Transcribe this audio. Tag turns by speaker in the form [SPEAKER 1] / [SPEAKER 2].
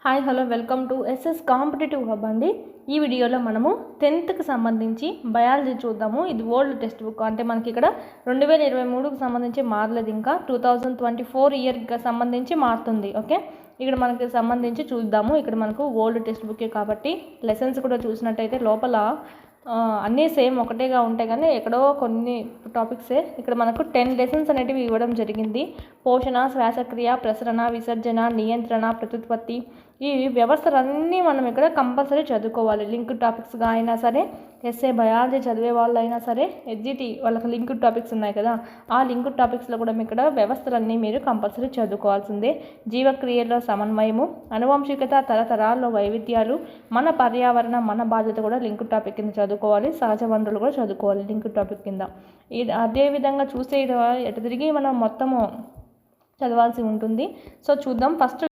[SPEAKER 1] Hi hello welcome to SS competitive hub అండి. ఈ వీడియోలో మనము 10th సంబంధించి బయాలజీ చూద్దాము. ఇది ఓల్డ్ టెక్స్ట్ బుక్, అంటే మనకి ఇక్కడ 2023కి సంబంధించి మారలేదు, ఇంకా 2024 ఇయర్కి సంబంధించి మారుతుంది. ఓకే, ఇక్కడ మనకి సంబంధించి చూద్దాము. ఇక్కడ మనకు ఓల్డ్ టెక్స్ట్ బుకే కాబట్టి లెసన్స్ కూడా చూసినట్టయితే లోపల అన్నీ సేమ్ ఒకటేగా ఉంటాయి, కానీ ఎక్కడో కొన్ని టాపిక్సే. ఇక్కడ మనకు 10 లెసన్స్ అనేటివి ఇవ్వడం జరిగింది. పోషణ, శ్వాసక్రియ, ప్రసరణ, విసర్జన, నియంత్రణ, ప్రత్యుత్పత్తి, ఈ వ్యవస్థలన్నీ మనం ఇక్కడ కంపల్సరీ చదువుకోవాలి. లింక్ టాపిక్స్గా అయినా సరే, ఎస్ఏ బయాలజీ చదివే వాళ్ళు అయినా సరే, ఎస్జిటి వాళ్ళకి లింక్ టాపిక్స్ ఉన్నాయి కదా, ఆ లింక్ టాపిక్స్లో కూడా ఇక్కడ వ్యవస్థలన్నీ మీరు కంపల్సరీ చదువుకోవాల్సిందే. జీవక్రియలో సమన్వయము, అనువంశికత, తరతరాల్లో వైవిధ్యాలు, మన పర్యావరణ, మన బాధ్యత కూడా లింక్ టాపిక్ కింద చదువుకోవాలి. సహజ వనరులు కూడా చదువుకోవాలి లింక్ టాపిక్ కింద. అదేవిధంగా చూస్తే ఎటు తిరిగి మనం మొత్తము చదవాల్సి ఉంటుంది. సో చూద్దాం. ఫస్ట్